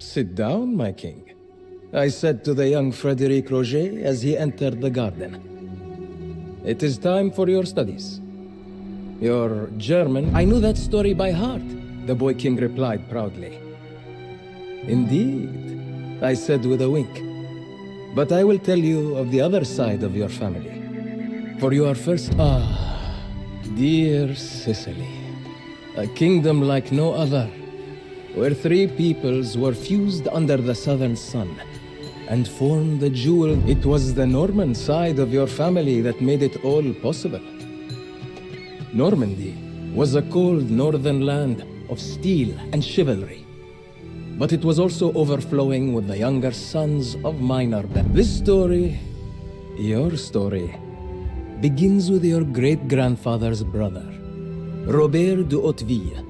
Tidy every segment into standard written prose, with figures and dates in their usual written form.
Sit down, my king, I said to the young Frederic Roger as he entered the garden. It is time for your studies. Your German... I knew that story by heart, the boy king replied proudly. Indeed, I said with a wink. But I will tell you of the other side of your family. For you are first... dear Sicily. A kingdom like no other, where three peoples were fused under the southern sun and formed the jewel. It was the Norman side of your family that made it all possible. Normandy was a cold northern land of steel and chivalry. But it was also overflowing with the younger sons of minor men. This story, your story, begins with your great-grandfather's brother, Robert de Hauteville,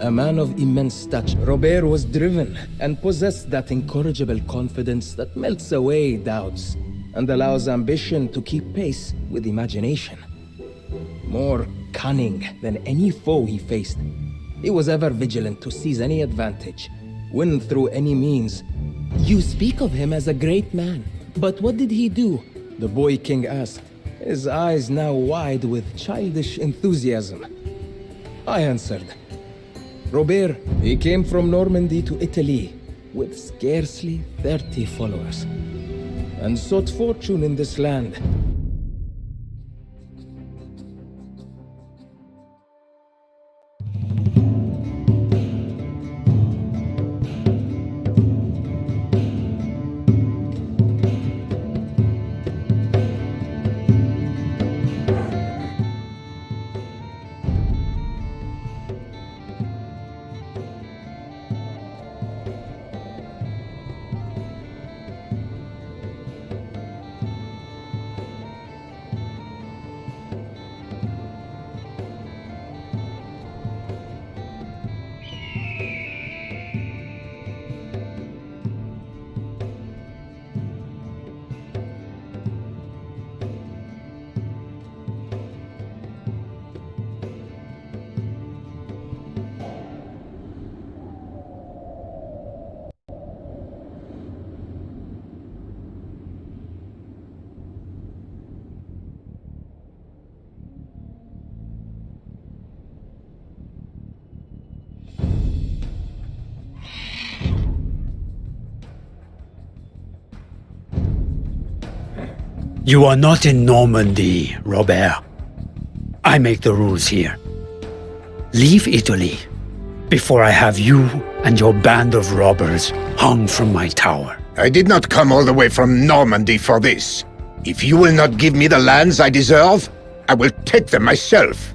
a man of immense stature. Robert was driven and possessed that incorrigible confidence that melts away doubts and allows ambition to keep pace with imagination. More cunning than any foe he faced, he was ever vigilant to seize any advantage, win through any means. You speak of him as a great man, but what did he do? The boy king asked, his eyes now wide with childish enthusiasm. I answered, Robert, he came from Normandy to Italy with scarcely 30 followers, and sought fortune in this land. You are not in Normandy, Robert. I make the rules here. Leave Italy before I have you and your band of robbers hung from my tower. I did not come all the way from Normandy for this. If you will not give me the lands I deserve, I will take them myself.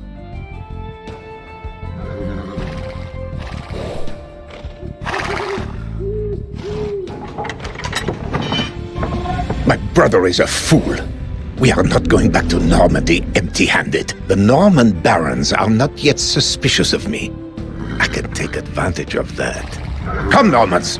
My brother is a fool. We are not going back to Normandy empty-handed. The Norman barons are not yet suspicious of me. I can take advantage of that. Come, Normans!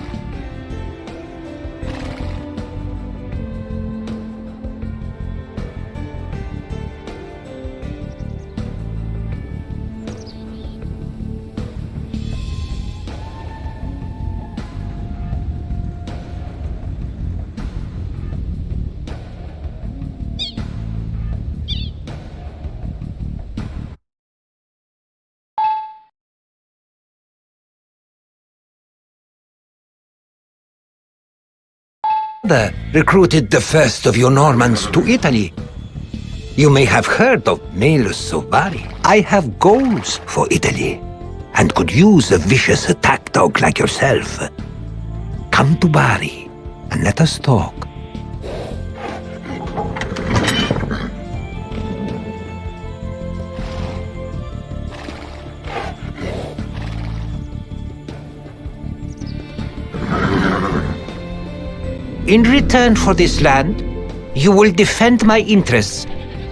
Recruited the first of your Normans to Italy. You may have heard of Malus of Bari. I have goals for Italy, and could use a vicious attack dog like yourself. Come to Bari, and let us talk. In return for this land, you will defend my interests,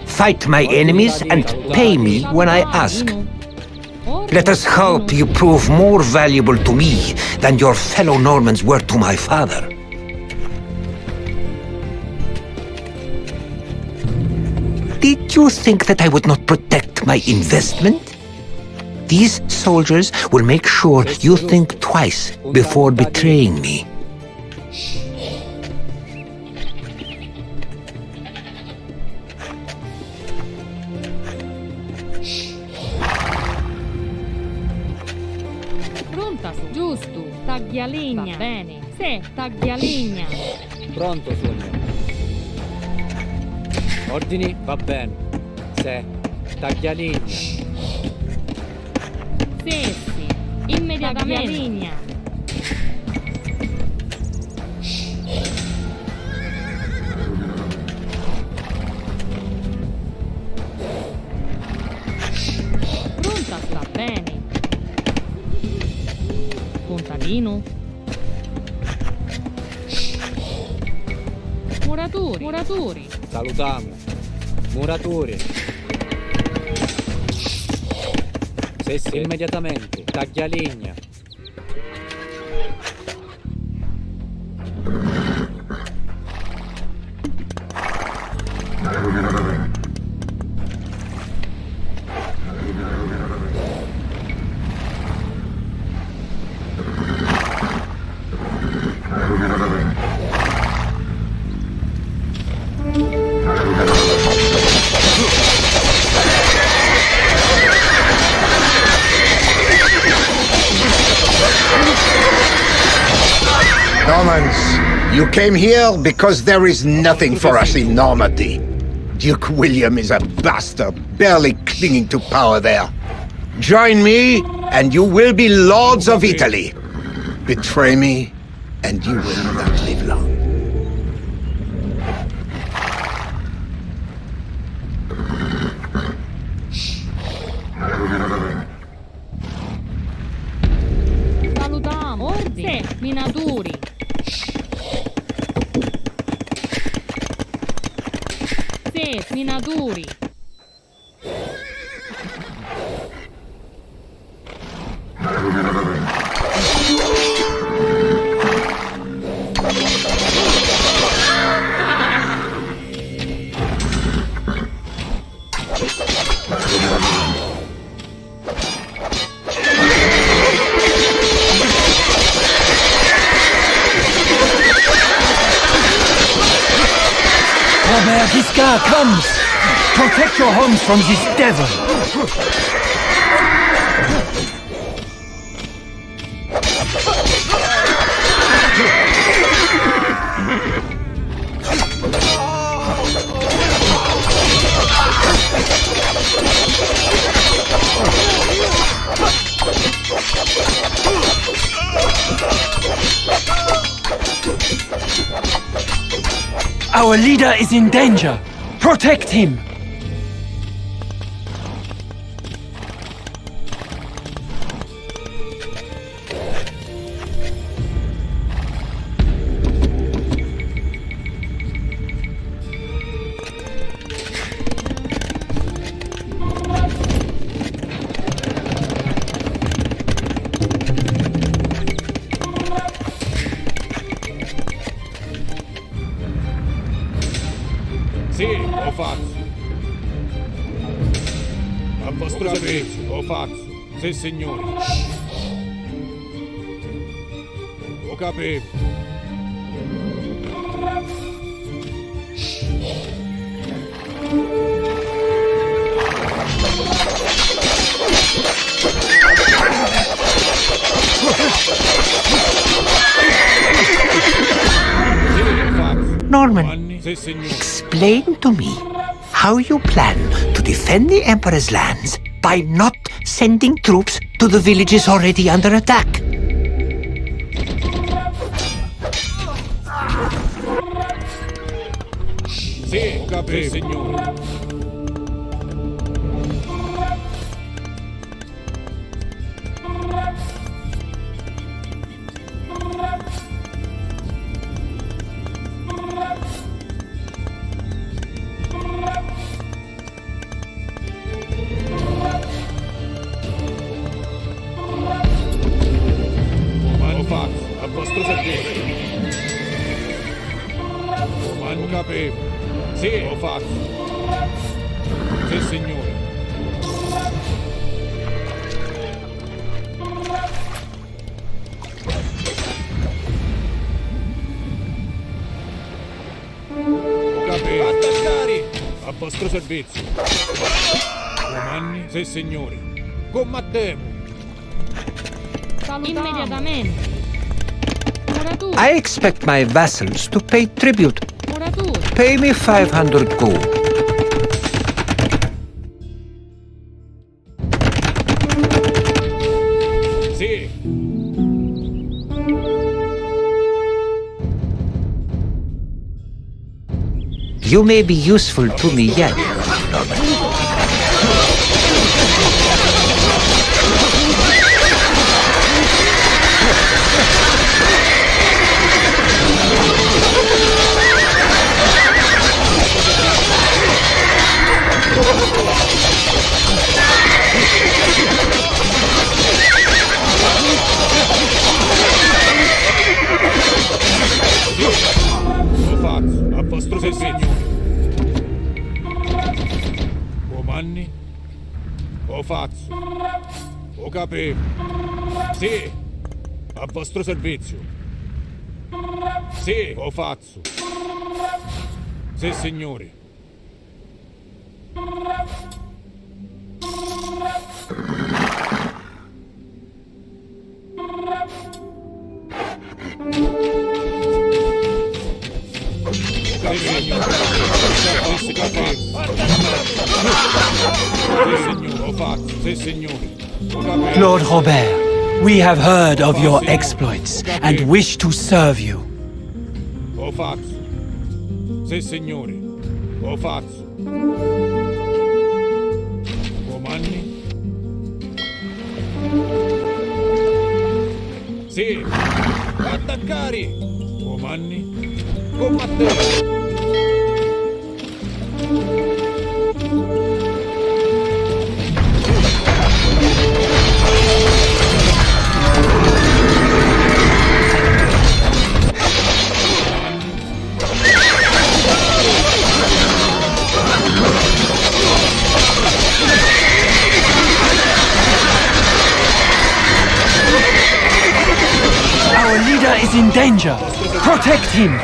fight my enemies, and pay me when I ask. Let us hope you prove more valuable to me than your fellow Normans were to my father. Did you think that I would not protect my investment? These soldiers will make sure you think twice before betraying me. Pronta su. Giusto. Taglialegna. Va bene. Sì, taglialegna. Pronto, sogno. Ordini, va bene. Se, taglialegna. Sì, sì. Immediatamente. Taglialegna. Pronta, sta bene. Contadino. Muratori. Muratori. Salutiamo. Muratori. Sì, sì. Immediatamente. Taglialegna. Normans, you came here because there is nothing for us in Normandy. Duke William is a bastard, barely clinging to power there. Join me, and you will be lords of Italy. Betray me, and you will not live long. Salutiamo. Ordine. Sì. Minatori. Sì, minatori. Robert Guiscard comes! Protect your homes from this devil! Our leader is in danger! Protect him! Sì, lo faccio. A vostro servizio, lo faccio. Sì, signore. Lo capivo. Norman, Sì, signore. explain to me how you plan to defend the Emperor's lands by not sending troops to the villages already under attack. Sì, capivo. Sì, signore. Lo faccio, a vostro servizio. Ma non capivo. Sì, lo faccio. Sì, signore. A vostro servizio. Comandi? Sì, signori. Combattiamo. Salutiamo. Immediatamente. Muratura. I expect my vassals to pay tribute. Muratura. Pay me 500 gold. Sì. You may be useful to me yet. Lo faccio. A vostro servizio. Comandi? Lo faccio. Lo capivo. Sì. A vostro servizio. Sì, lo faccio. Sì, signori. Lord Robert, we have heard of your exploits and wish to serve you. Lo faccio. Sì, signori. Lo faccio. Comandi? Sì. Attaccare. Comandi? Combattere. Our leader is in danger. Protect him.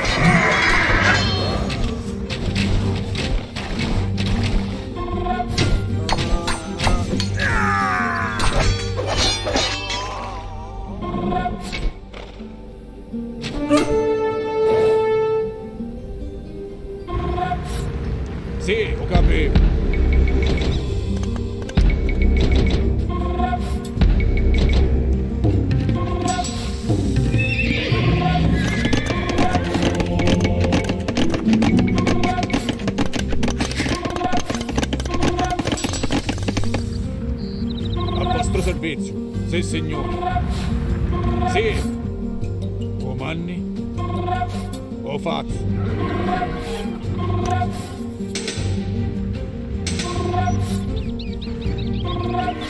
Sì, lo capivo. A vostro servizio. Sì, signore. Sì. Comandi? Lo faccio.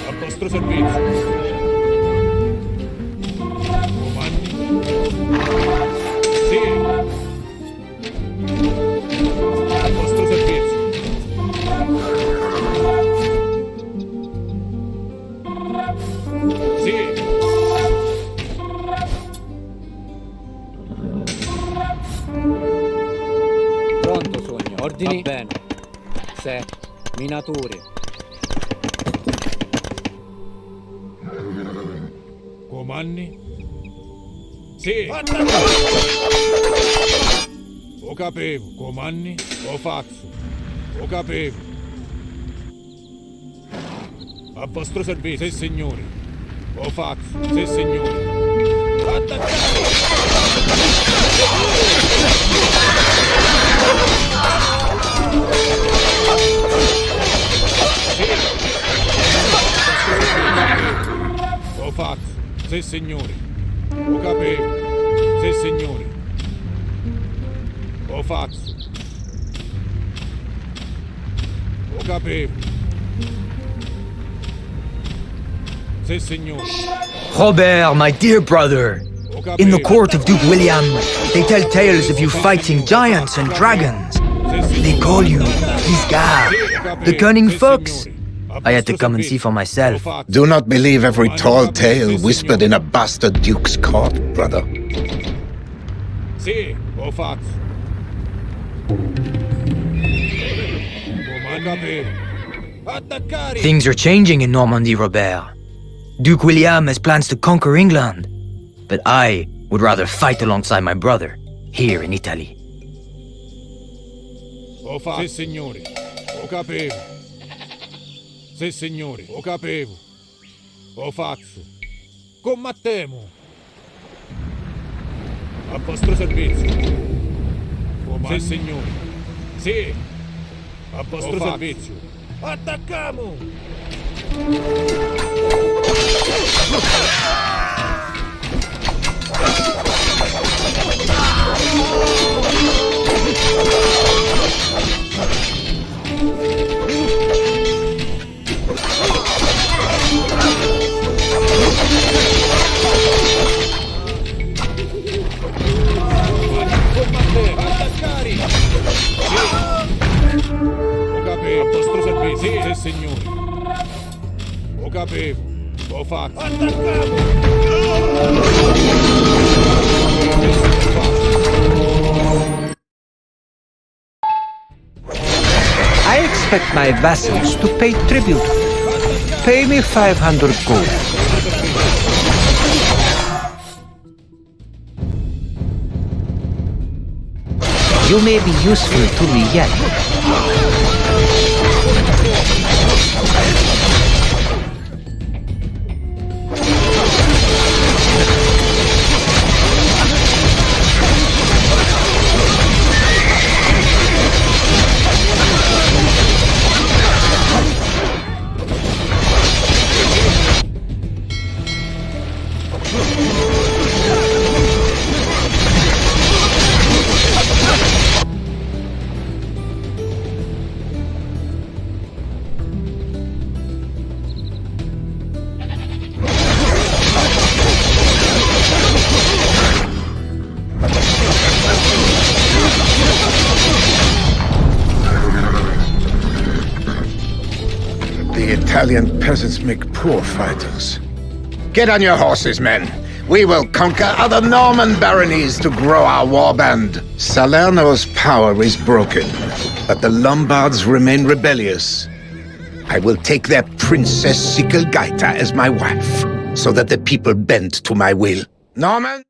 A vostro servizio. Comandi? Sì. A vostro servizio. Sì. Pronto, sogno. Ordini? Va bene. Se. Minature. Comandi? Sì. Lo capivo. Comandi? Lo faccio. Lo capivo. A vostro servizio. Sì, signori. Lo faccio. Sì, signori. Attaccare! Lo faccio. Sì, signori. Lo capivo. Sì, signori. Lo faccio. Lo capivo. Sì, signori. Robert, my dear brother, Lo capivo. in the court of Duke William, they tell tales of you fighting giants and dragons. They call you Isgar, the cunning fox. I had to come and see for myself. Do not believe every tall tale whispered in a bastard duke's court, brother. Sì, lo faccio. capito. Attaccare! Things are changing in Normandy, Robert. Duke William has plans to conquer England, but I would rather fight alongside my brother here in Italy. Ho fatto. Sì, signori. Ho capivo. Sì, signori. Ho capivo. Ho fatto. Combattemo. A vostro servizio. Sì, signori. Sì. A vostro servizio. Attacchiamo! Attaccare! Sì! Ho capito, a vostro servizio, sì, signori. Ho capito, ho fatto. I expect my vassals to pay tribute. Pay me 500 gold. You may be useful to me yet. The Italian peasants make poor fighters. Get on your horses, men. We will conquer other Norman baronies to grow our warband. Salerno's power is broken, but the Lombards remain rebellious. I will take their Princess Sicilgaita as my wife, so that the people bend to my will. Norman?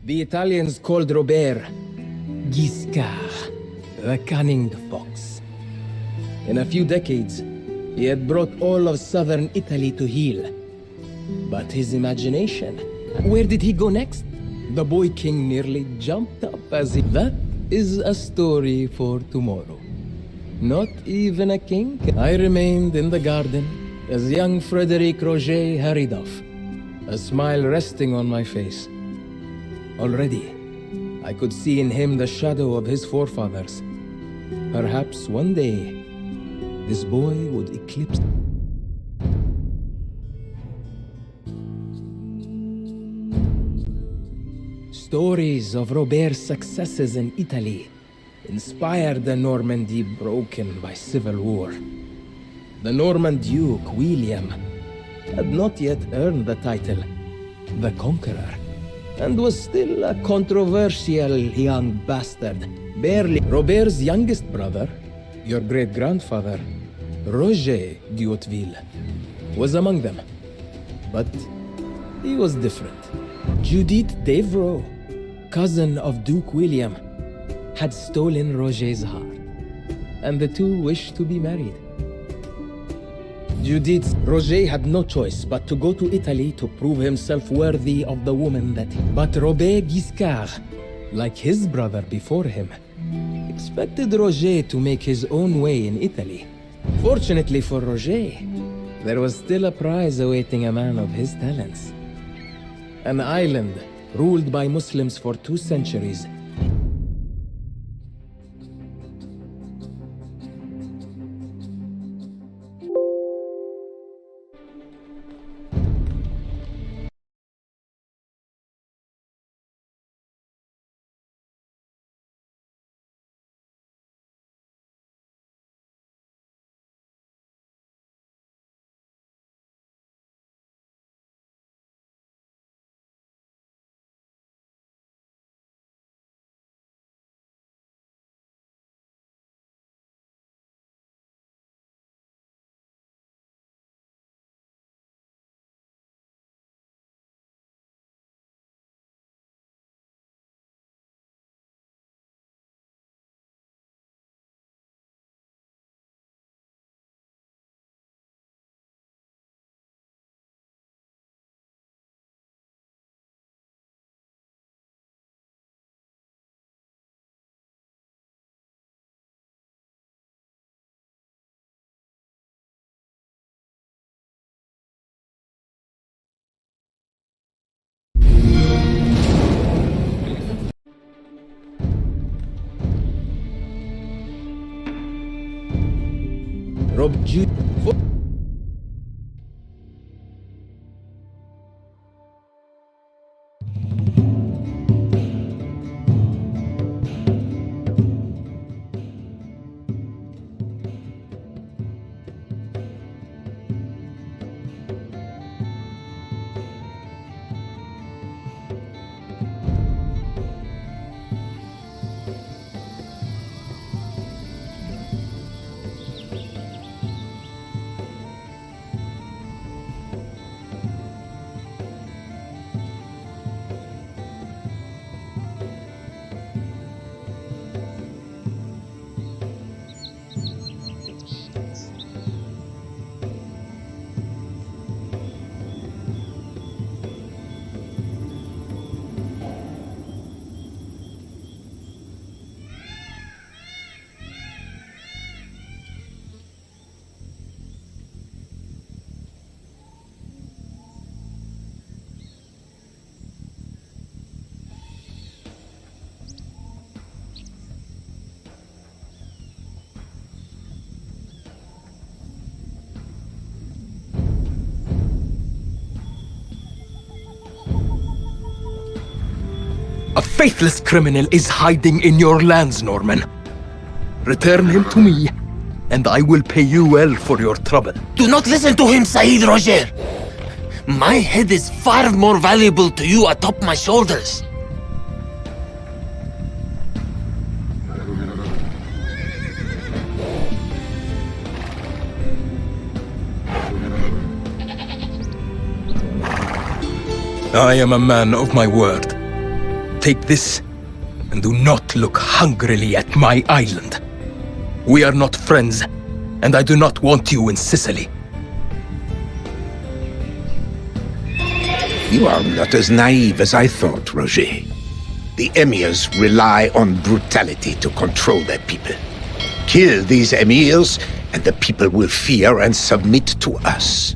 The Italians called Robert Guiscard, the cunning fox. In a few decades, he had brought all of southern Italy to heel. But his imagination, where did he go next? The boy king nearly jumped up as he... That is a story for tomorrow. Not even a king. I remained in the garden as young Frederic Roger hurried off, a smile resting on my face. Already, I could see in him the shadow of his forefathers. Perhaps one day, this boy would eclipse... Stories of Robert's successes in Italy inspired the Normandy broken by civil war. The Norman Duke, William, had not yet earned the title, the Conqueror, and was still a controversial young bastard, barely... Robert's youngest brother, your great-grandfather, Roger Готвилей, was among them. But he was different. Judith Devereux, cousin of Duke William, had stolen Roger's heart, and the two wished to be married. Roger had no choice but to go to Italy to prove himself worthy of the woman that he... But Robert Guiscard, like his brother before him, expected Roger to make his own way in Italy. Fortunately for Roger, there was still a prize awaiting a man of his talents. An island ruled by Muslims for 2 centuries A faithless criminal is hiding in your lands, Norman. Return him to me, and I will pay you well for your trouble. Do not listen to him, Said Roger. My head is far more valuable to you atop my shoulders. I am a man of my word. Take this, and do not look hungrily at my island. We are not friends, and I do not want you in Sicily. You are not as naive as I thought, Roger. The emirs rely on brutality to control their people. Kill these emirs, and the people will fear and submit to us.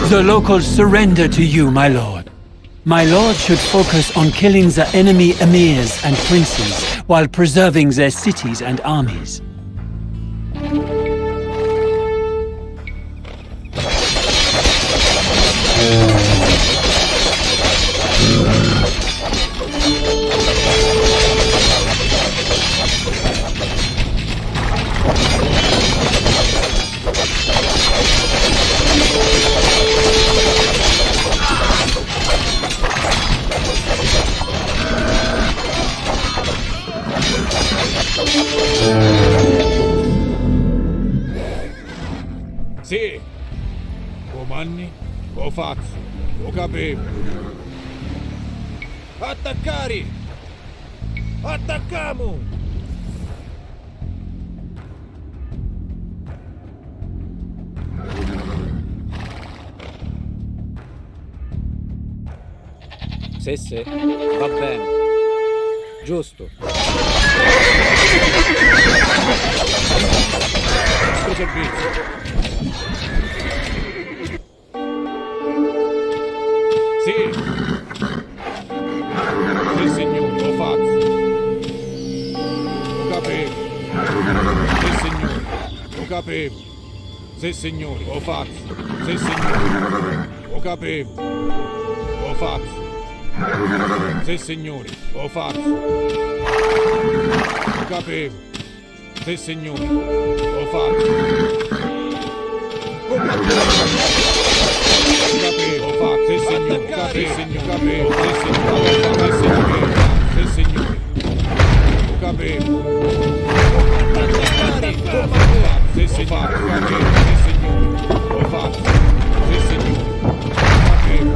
The locals surrender to you, my lord. My lord should focus on killing the enemy emirs and princes while preserving their cities and armies. Sì. Comanni, lo faccio, lo capivo. Attaccare! Attacchiamo! Sì, va bene. Giusto. Nostro servizio. Sì. Sì, signore, lo faccio. Lo capivo. Sì, signore, lo capivo. Sì, signore, lo faccio. Sì, signore, lo capivo. Lo faccio. Sì, signore, lo faccio. Lo capivo. Sì, signore, lo faccio. Lo capivo, lo faccio. Sì, signore, capivo, sì, signore, lo capivo. Sì, signore, capivo, sì, signore, lo faccio. Sì, signore, capivo.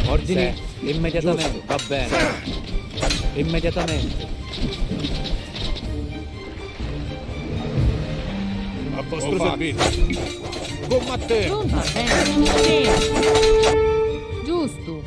Ordini immediatamente, va bene. Immediatamente. A vostro servizio. Combattete. Va bene. Sì. Giusto.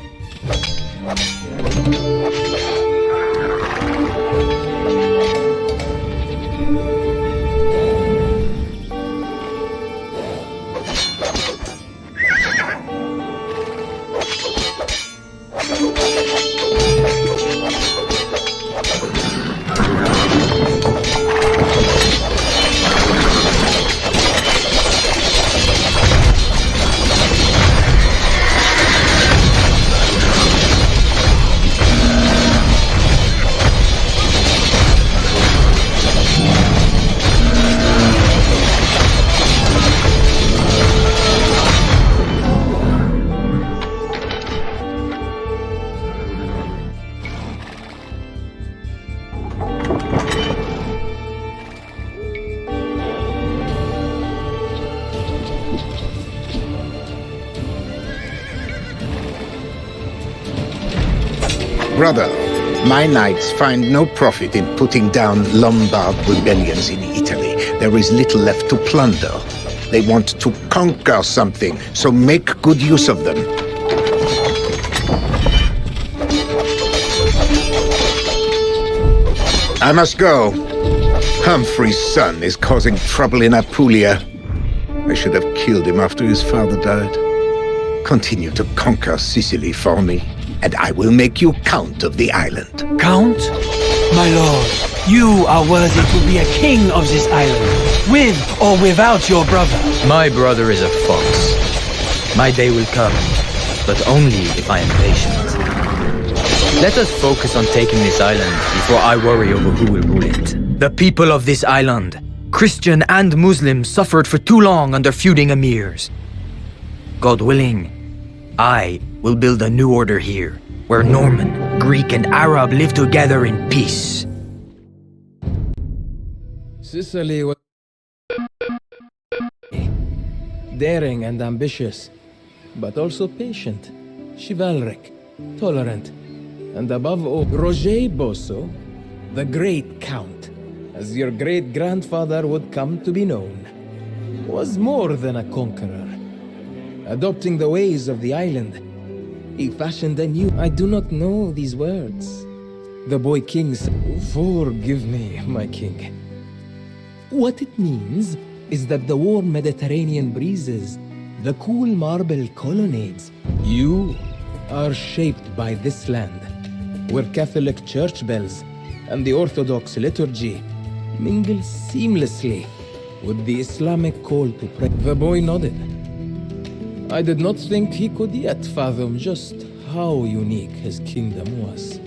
Brother, my knights find no profit in putting down Lombard rebellions in Italy. There is little left to plunder. They want to conquer something, so make good use of them. I must go. Humphrey's son is causing trouble in Apulia. I should have killed him after his father died. Continue to conquer Sicily for me, and I will make you Count of the island. Count? My lord, you are worthy to be a king of this island, with or without your brother. My brother is a fox. My day will come, but only if I am patient. Let us focus on taking this island before I worry over who will rule it. The people of this island, Christian and Muslim, suffered for too long under feuding emirs. God willing, I will build a new order here, where Norman, Greek, and Arab live together in peace. Sicily was daring and ambitious, but also patient, chivalric, tolerant, and above all, Roger Bosso, the great count, as your great-grandfather would come to be known, was more than a conqueror. Adopting the ways of the island, he fashioned a new... I do not know these words. The boy king said, "Forgive me, my king." What it means is that the warm Mediterranean breezes, the cool marble colonnades, you are shaped by this land, where Catholic church bells and the Orthodox liturgy mingle seamlessly with the Islamic call to pray. The boy nodded. I did not think he could yet fathom just how unique his kingdom was.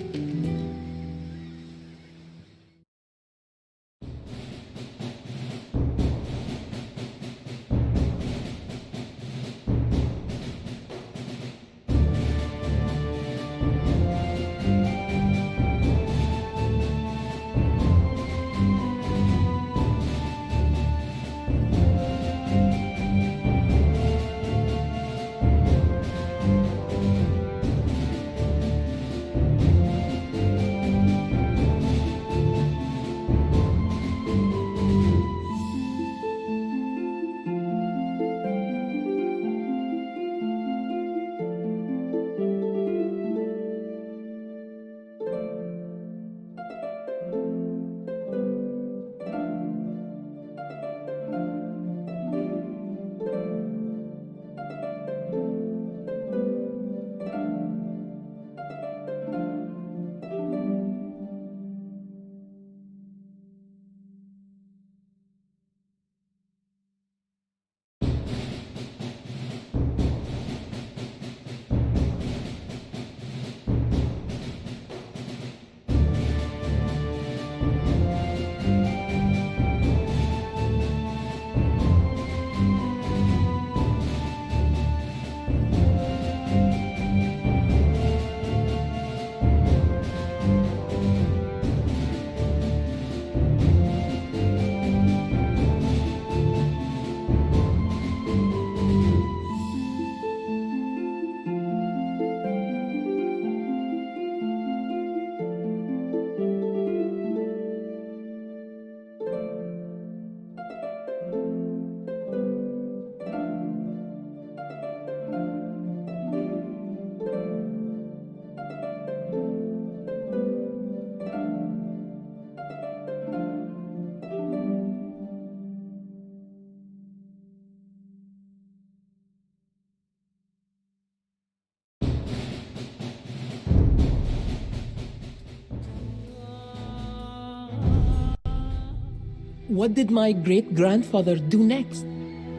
What did my great-grandfather do next?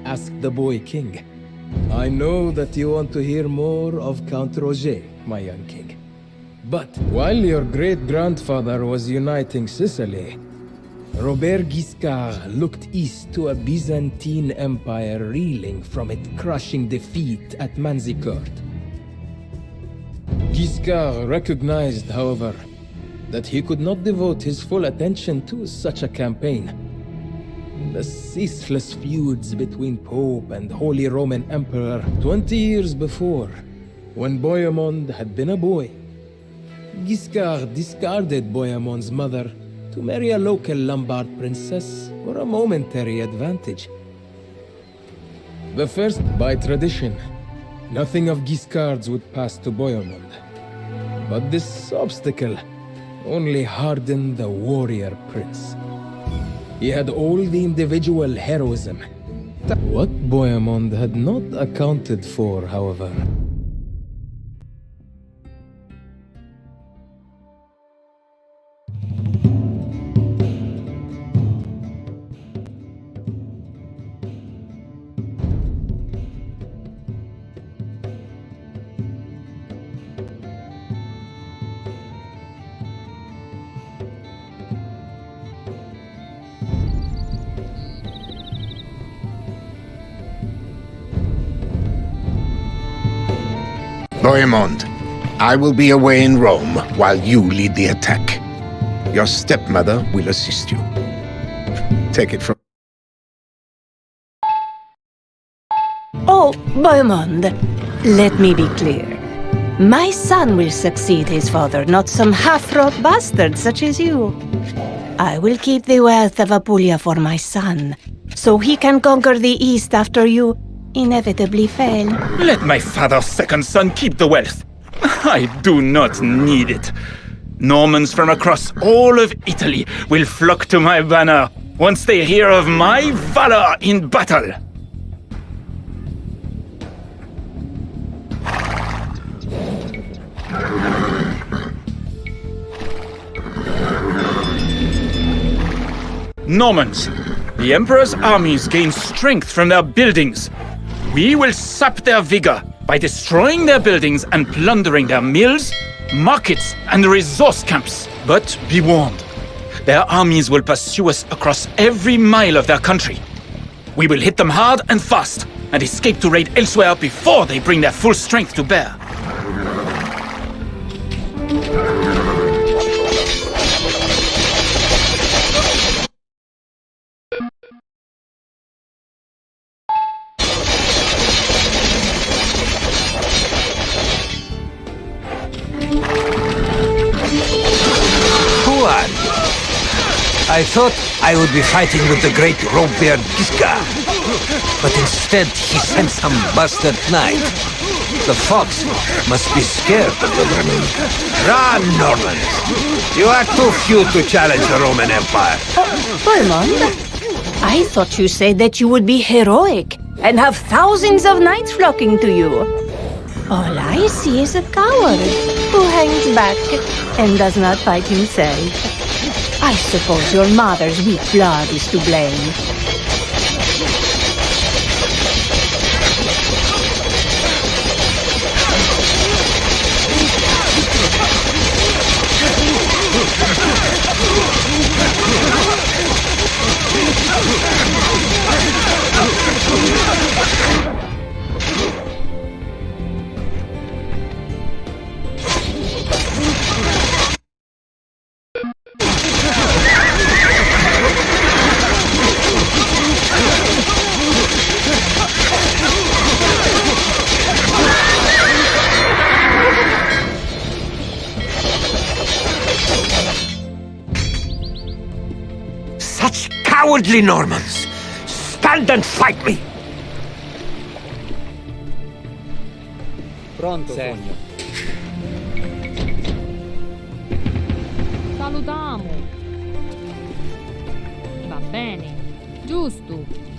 Asked the boy king. I know that you want to hear more of Count Roger, my young king. But while your great-grandfather was uniting Sicily, Robert Guiscard looked east to a Byzantine empire reeling from its crushing defeat at Manzikert. Guiscard recognized, however, that he could not devote his full attention to such a campaign. The ceaseless feuds between Pope and Holy Roman Emperor 20 years before, when Bohemond had been a boy. Guiscard discarded Bohemond's mother to marry a local Lombard princess for a momentary advantage. The first, by tradition, nothing of Guiscard's would pass to Bohemond. But this obstacle only hardened the warrior prince. He had all the individual heroism. What Bohemond had not accounted for, however, Bohemond, I will be away in Rome while you lead the attack. Your stepmother will assist you. Take it from... Oh, Bohemond, let me be clear. My son will succeed his father, not some half-wrought bastard such as you. I will keep the wealth of Apulia for my son, so he can conquer the East after you inevitably fail. Let my father's second son keep the wealth. I do not need it. Normans from across all of Italy will flock to my banner once they hear of my valor in battle. Normans, the Emperor's armies gain strength from their buildings. We will sap their vigor by destroying their buildings and plundering their mills, markets, and resource camps. But be warned, their armies will pursue us across every mile of their country. We will hit them hard and fast, and escape to raid elsewhere before they bring their full strength to bear. Who are you? I thought I would be fighting with the great Robert Giska, but instead he sent some bastard knight. The fox must be scared of the woman. Run, Normans! You are too few to challenge the Roman Empire. Bohemond, I thought you said that you would be heroic and have thousands of knights flocking to you. All I see is a coward who hangs back and does not fight himself. I suppose your mother's weak blood is to blame. Such cowardly Normans! Stand and fight me! Pronto, segno. Salutiamo. Va bene. Giusto.